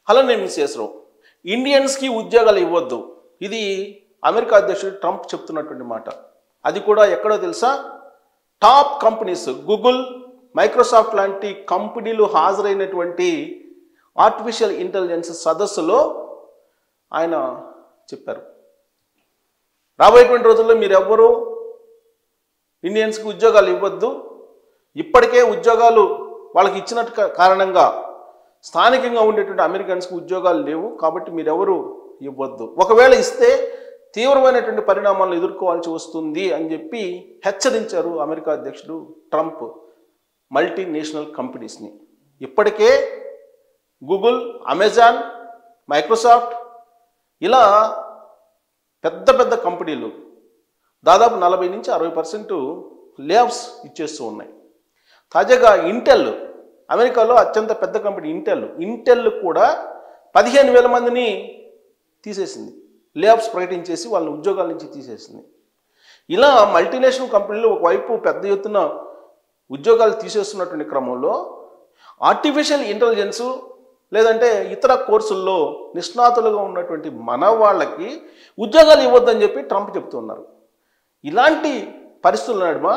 Hello, నేను miss ఇండియన్స్కి ఉద్యోగాలు ఇవ్వద్దు. ఇది అమెరికా అధ్యక్షుడు ట్రంప్ చెప్తున్నటువంటి మాట. అది కూడా ఎక్కడో తెలుసా? టాప్ కంపెనీస్ గూగుల్, మైక్రోసాఫ్ట్ లాంటి కంపెనీలు హాజరైనటువంటి ఆర్టిఫిషియల్ ఇంటెలిజెన్స్ సదస్సులో ఆయన చెప్పారు. రాబోయేటువంటి రోజుల్లో మీరెవ్వరూ ఇండియన్స్కి ఉద్యోగాలు ఇవ్వద్దు. ఇప్పటికే ఉద్యోగాలు వాళ్ళకి ఇచ్చినట్టు కారణంగా స్థానికంగా ఉండేటువంటి అమెరికన్స్కి ఉద్యోగాలు లేవు, కాబట్టి మీరెవరు ఇవ్వద్దు. ఒకవేళ ఇస్తే తీవ్రమైనటువంటి పరిణామాలను ఎదుర్కోవాల్సి వస్తుంది అని చెప్పి హెచ్చరించారు అమెరికా అధ్యక్షుడు ట్రంప్ మల్టీనేషనల్ కంపెనీస్ని. ఇప్పటికే గూగుల్, అమెజాన్, మైక్రోసాఫ్ట్ ఇలా పెద్ద పెద్ద కంపెనీలు దాదాపు 40 నుంచి 60% లేఆఫ్స్ ఇచ్చేస్తూ ఉన్నాయి. తాజాగా ఇంటెల్, అమెరికాలో అత్యంత పెద్ద కంపెనీ ఇంటెల్ కూడా 15,000 మందిని తీసేసింది. లేఆఫ్స్ ప్రకటించేసి వాళ్ళ ఉద్యోగాల నుంచి తీసేసింది. ఇలా మల్టీనేషనల్ కంపెనీలు ఒకవైపు పెద్ద ఎత్తున ఉద్యోగాలు తీసేస్తున్నటువంటి క్రమంలో ఆర్టిఫిషియల్ ఇంటెలిజెన్సు లేదంటే ఇతర కోర్సుల్లో నిష్ణాతులుగా ఉన్నటువంటి మన వాళ్ళకి ఉద్యోగాలు ఇవ్వద్దని చెప్పి ట్రంప్ చెప్తున్నారు. ఇలాంటి పరిస్థితుల నడుమ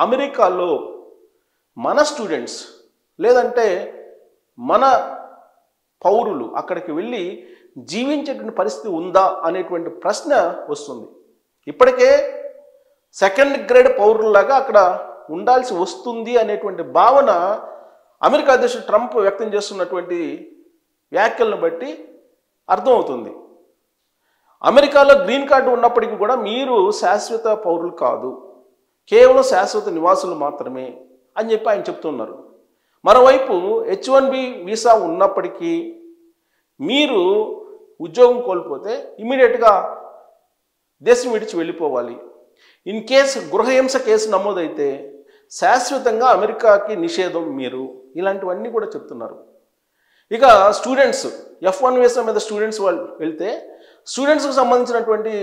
అమెరికాలో మన స్టూడెంట్స్ లేదంటే మన పౌరులు అక్కడికి వెళ్ళి జీవించేటువంటి పరిస్థితి ఉందా అనేటువంటి ప్రశ్న వస్తుంది. ఇప్పటికే సెకండ్ గ్రేడ్ పౌరుల్లాగా అక్కడ ఉండాల్సి వస్తుంది అనేటువంటి భావన అమెరికా అధ్యక్షుడు ట్రంప్ వ్యక్తం చేస్తున్నటువంటి వ్యాఖ్యలను బట్టి అర్థమవుతుంది. అమెరికాలో గ్రీన్ కార్డు ఉన్నప్పటికీ కూడా మీరు శాశ్వత పౌరులు కాదు, కేవలం శాశ్వత నివాసులు మాత్రమే అని చెప్పి ఆయన చెప్తున్నారు. మరోవైపు H1B వీసా ఉన్నప్పటికీ మీరు ఉద్యోగం కోల్పోతే ఇమీడియట్గా దేశం విడిచి వెళ్ళిపోవాలి. ఇన్ కేసు గృహహింస కేసు నమోదైతే శాశ్వతంగా అమెరికాకి నిషేధం మీరు, ఇలాంటివన్నీ కూడా చెప్తున్నారు. ఇక స్టూడెంట్స్ F1 వీసా మీద స్టూడెంట్స్ వాళ్ళు వెళ్తే స్టూడెంట్స్కి సంబంధించినటువంటి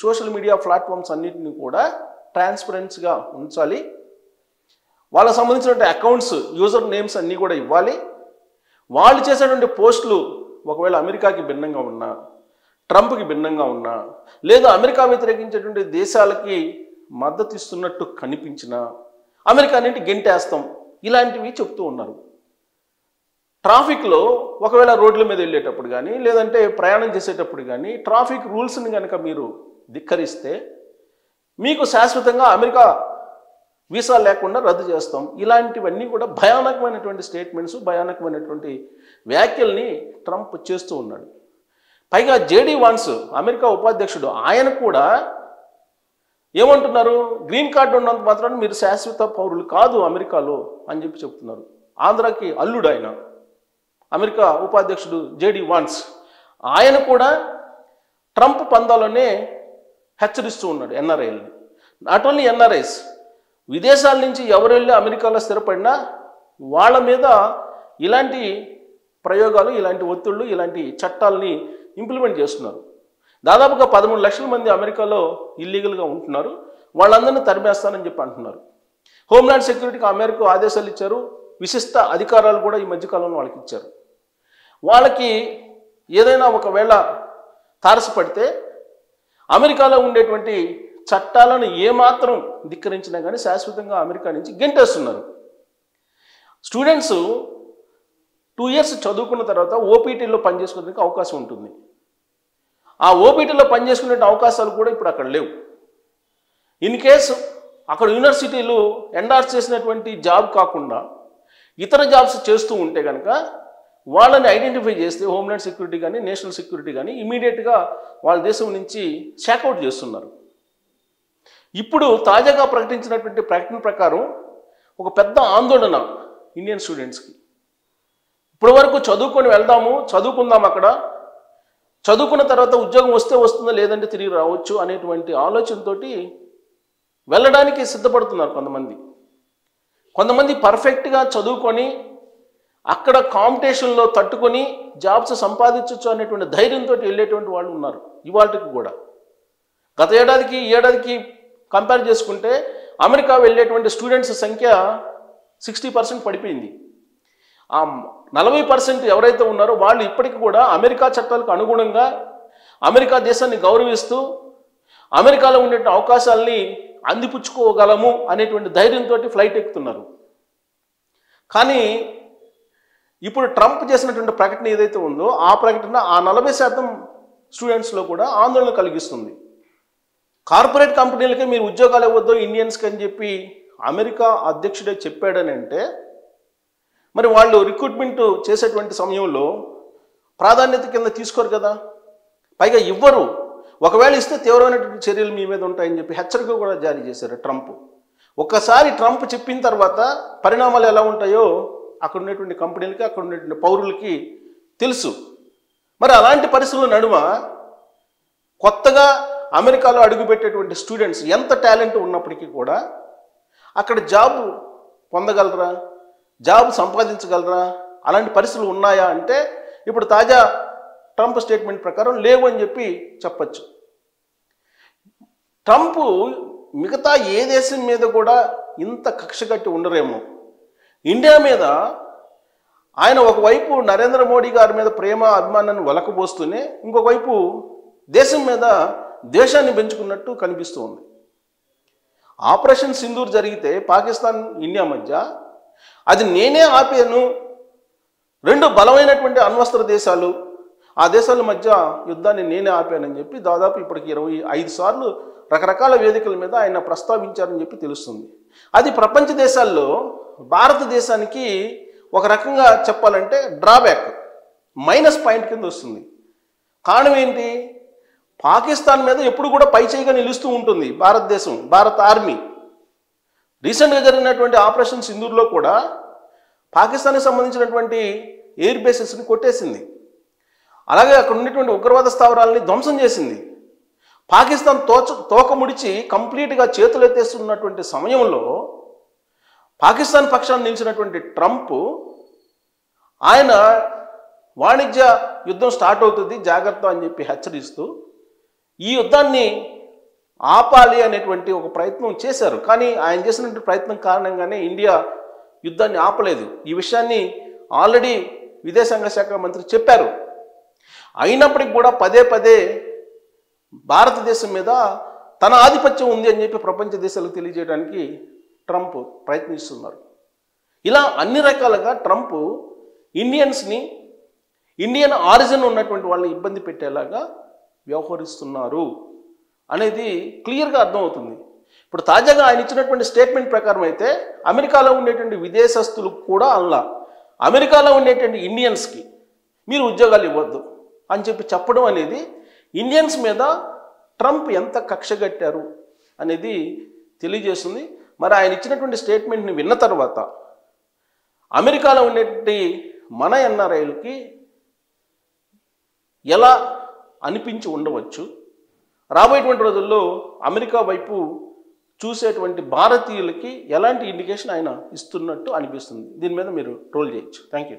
సోషల్ మీడియా ప్లాట్ఫామ్స్ అన్నింటినీ కూడా ట్రాన్స్పరెన్స్గా ఉంచాలి. వాళ్ళకి సంబంధించినటువంటి అకౌంట్స్, యూజర్ నేమ్స్ అన్నీ కూడా ఇవ్వాలి. వాళ్ళు చేసేటువంటి పోస్టులు ఒకవేళ అమెరికాకి భిన్నంగా ఉన్నా, ట్రంప్కి భిన్నంగా ఉన్నా, లేదా అమెరికా వ్యతిరేకించేటువంటి దేశాలకి మద్దతు ఇస్తున్నట్టు కనిపించినా అమెరికా నుండి గెంటేస్తాం, ఇలాంటివి చెప్తూ ఉన్నారు. ట్రాఫిక్లో ఒకవేళ రోడ్ల మీద వెళ్ళేటప్పుడు కానీ లేదంటే ప్రయాణం చేసేటప్పుడు కానీ ట్రాఫిక్ రూల్స్ని కనుక మీరు ధిక్కరిస్తే మీకు శాశ్వతంగా అమెరికా వీసా లేకుండా రద్దు చేస్తాం, ఇలాంటివన్నీ కూడా భయానకమైనటువంటి స్టేట్మెంట్స్, భయానకమైనటువంటి వ్యాఖ్యల్ని ట్రంప్ చేస్తూ ఉన్నాడు. పైగా జేడీ వాన్స్ అమెరికా ఉపాధ్యక్షుడు ఆయన కూడా ఏమంటున్నారు? గ్రీన్ కార్డు ఉన్నంత మాత్రాన మీరు శాశ్వత పౌరులు కాదు అమెరికాలో అని చెప్పి చెప్తున్నారు. ఆంధ్రాకి అల్లుడు ఆయన, అమెరికా ఉపాధ్యక్షుడు జేడీ వాన్స్. ఆయన కూడా ట్రంప్ పందాలోనే హెచ్చరిస్తూ ఉన్నాడు ఎన్ఆర్ఐల్ని. నాట్ ఓన్లీ ఎన్ఆర్ఐస్, విదేశాల నుంచి ఎవరు వెళ్ళి అమెరికాలో స్థిరపడినా వాళ్ళ మీద ఇలాంటి ప్రయోగాలు, ఇలాంటి ఒత్తిళ్ళు, ఇలాంటి చట్టాలని ఇంప్లిమెంట్ చేస్తున్నారు. దాదాపుగా 13 లక్షల మంది అమెరికాలో ఇల్లీగల్గా ఉంటున్నారు, వాళ్ళందరినీ తరిమేస్తానని చెప్పి అంటున్నారు. హోమ్లాండ్ సెక్యూరిటీకి అమెరికా ఆదేశాలు ఇచ్చారు, విశిష్ట అధికారాలు కూడా ఈ మధ్యకాలంలో వాళ్ళకి ఇచ్చారు. వాళ్ళకి ఏదైనా ఒకవేళ తారసపడితే అమెరికాలో ఉండేటువంటి చట్టాలను ఏమాత్రం ధిక్కరించినా కానీ శాశ్వతంగా అమెరికా నుంచి గెంటేస్తున్నారు. స్టూడెంట్స్ 2 ఇయర్స్ చదువుకున్న తర్వాత ఓపీటీలో పనిచేసుకోవడానికి అవకాశం ఉంటుంది. ఆ ఓపీటీలో పనిచేసుకునే అవకాశాలు కూడా ఇప్పుడు అక్కడ లేవు. ఇన్ కేసు అక్కడ యూనివర్సిటీలు ఎండార్స్ చేసినటువంటి జాబ్ కాకుండా ఇతర జాబ్స్ చేస్తూ ఉంటే కనుక వాళ్ళని ఐడెంటిఫై చేస్తే హోమ్లాండ్ సెక్యూరిటీ కానీ నేషనల్ సెక్యూరిటీ కానీ ఇమీడియట్గా వాళ్ళ దేశం నుంచి షాక్అవుట్ చేస్తున్నారు. ఇప్పుడు తాజాగా ప్రకటించినటువంటి ప్రకటన ప్రకారం ఒక పెద్ద ఆందోళన ఇండియన్ స్టూడెంట్స్కి. ఇప్పటి వరకు చదువుకొని వెళ్దాము, చదువుకుందాం, అక్కడ చదువుకున్న తర్వాత ఉద్యోగం వస్తే వస్తుందో లేదంటే తిరిగి రావచ్చు అనేటువంటి ఆలోచనతో వెళ్ళడానికి సిద్ధపడుతున్నారు కొంతమంది పర్ఫెక్ట్గా చదువుకొని అక్కడ కాంపిటీషన్లో తట్టుకొని జాబ్స్ సంపాదించవచ్చు అనేటువంటి ధైర్యంతో వెళ్ళేటువంటి వాళ్ళు ఉన్నారు ఇవాళకి కూడా. గత ఏడాదికి ఈ ఏడాదికి కంపేర్ చేసుకుంటే అమెరికా వెళ్ళేటువంటి స్టూడెంట్స్ సంఖ్య 60% పడిపోయింది. ఆ 40% ఎవరైతే ఉన్నారో వాళ్ళు ఇప్పటికి కూడా అమెరికా చట్టాలకు అనుగుణంగా అమెరికా దేశాన్ని గౌరవిస్తూ అమెరికాలో ఉండే అవకాశాలని అందిపుచ్చుకోగలము అనేటువంటి ధైర్యంతో ఫ్లైట్ ఎక్కుతున్నారు. కానీ ఇప్పుడు ట్రంప్ చేసినటువంటి ప్రకటన ఏదైతే ఉందో ఆ ప్రకటన ఆ 40% స్టూడెంట్స్లో కూడా ఆందోళన కలిగిస్తుంది. కార్పొరేట్ కంపెనీలకే మీరు ఉద్యోగాలు ఇవ్వద్దు ఇండియన్స్కి అని చెప్పి అమెరికా అధ్యక్షుడే చెప్పాడని అంటే మరి వాళ్ళు రిక్రూట్మెంట్ చేసేటువంటి సమయంలో ప్రాధాన్యత కింద తీసుకోరు కదా, పైగా ఇవ్వరు. ఒకవేళ ఇస్తే తీవ్రమైనటువంటి చర్యలు మీ మీద ఉంటాయని చెప్పి హెచ్చరిక కూడా జారీ చేశారు ట్రంప్. ఒక్కసారి ట్రంప్ చెప్పిన తర్వాత పరిణామాలు ఎలా ఉంటాయో అక్కడ ఉన్నటువంటి కంపెనీలకి అక్కడ ఉన్నటువంటి పౌరులకి తెలుసు. మరి అలాంటి పరిస్థితుల నడుమ కొత్తగా అమెరికాలో అడుగుపెట్టేటువంటి స్టూడెంట్స్ ఎంత టాలెంట్ ఉన్నప్పటికీ కూడా అక్కడ జాబ్ పొందగలరా, జాబ్ సంపాదించగలరా, అలాంటి పరిస్థితులు ఉన్నాయా అంటే ఇప్పుడు తాజా ట్రంప్ స్టేట్మెంట్ ప్రకారం లేవు అని చెప్పి చెప్పచ్చు. ట్రంప్ మిగతా ఏ దేశం మీద కూడా ఇంత కక్ష కట్టి ఉండరేమో. ఇండియా మీద ఆయన ఒకవైపు నరేంద్ర మోడీ గారి మీద ప్రేమ అభిమానాన్ని వలకబోస్తూనే ఇంకొక వైపు దేశం మీద ద్వేషాన్ని పెంచుకున్నట్టు కనిపిస్తూ ఉంది. ఆపరేషన్ సింధూర్ జరిగితే పాకిస్తాన్ ఇండియా మధ్య అది నేనే ఆపాను, రెండు బలమైనటువంటి అణ్వస్త్ర దేశాలు, ఆ దేశాల మధ్య యుద్ధాన్ని నేనే ఆపానని చెప్పి దాదాపు ఇప్పటికి 25 సార్లు రకరకాల వేదికల మీద ఆయన ప్రస్తావించారని చెప్పి తెలుస్తుంది. అది ప్రపంచ దేశాల్లో భారతదేశానికి ఒక రకంగా చెప్పాలంటే డ్రాబ్యాక్, మైనస్ పాయింట్ కింద వస్తుంది. కారణం ఏంటి? పాకిస్తాన్ మీద ఎప్పుడు కూడా పైచేయిగా నిలుస్తూ ఉంటుంది భారతదేశం, భారత ఆర్మీ. రీసెంట్గా జరిగినటువంటి ఆపరేషన్ సింధూర్లో కూడా పాకిస్తాన్కి సంబంధించినటువంటి ఎయిర్ బేసెస్ని కొట్టేసింది. అలాగే అక్కడ ఉన్నటువంటి ఉగ్రవాద స్థావరాలని ధ్వంసం చేసింది. పాకిస్తాన్ తోక ముడిచి కంప్లీట్గా చేతులు ఎత్తేస్తున్నటువంటి సమయంలో పాకిస్తాన్ పక్షాన్ని నిలిచినటువంటి ట్రంప్ ఆయన వాణిజ్య యుద్ధం స్టార్ట్ అవుతుంది జాగ్రత్త అని చెప్పి హెచ్చరిస్తూ ఈ యుద్ధాన్ని ఆపాలి అనేటువంటి ఒక ప్రయత్నం చేశారు. కానీ ఆయన చేసినటువంటి ప్రయత్నం కారణంగానే ఇండియా యుద్ధాన్ని ఆపలేదు. ఈ విషయాన్ని ఆల్రెడీ విదేశాంగ శాఖ మంత్రి చెప్పారు. అయినప్పటికీ కూడా పదే పదే భారతదేశం మీద తన ఆధిపత్యం ఉంది అని చెప్పి ప్రపంచ దేశాలకు తెలియజేయడానికి ట్రంప్ ప్రయత్నిస్తున్నారు. ఇలా అన్ని రకాలుగా ట్రంప్ ఇండియన్స్ని, ఇండియన్ ఆరిజిన్ ఉన్నటువంటి వాళ్ళని ఇబ్బంది పెట్టేలాగా వ్యవహరిస్తున్నారు అనేది క్లియర్గా అర్థమవుతుంది. ఇప్పుడు తాజాగా ఆయన ఇచ్చినటువంటి స్టేట్మెంట్ ప్రకారం అయితే అమెరికాలో ఉండేటువంటి విదేశస్తులు కూడా అలా అమెరికాలో ఉండేటువంటి ఇండియన్స్కి మీరు ఉద్యోగాలు ఇవ్వద్దు అని చెప్పి చెప్పడం అనేది ఇండియన్స్ మీద ట్రంప్ ఎంత కక్షగట్టారు అనేది తెలియజేస్తుంది. మరి ఆయన ఇచ్చినటువంటి స్టేట్మెంట్ని విన్న తర్వాత అమెరికాలో ఉండేటువంటి మన ఎన్ఆర్ఐలకి ఎలా అనిపించి ఉండవచ్చు, రాబోయేటువంటి రోజుల్లో అమెరికా వైపు చూసేటువంటి భారతీయులకి ఎలాంటి ఇండికేషన్ ఆయన ఇస్తున్నట్టు అనిపిస్తుంది. దీని మీద మీరు ట్రోల్ చేయొచ్చు. Thank you.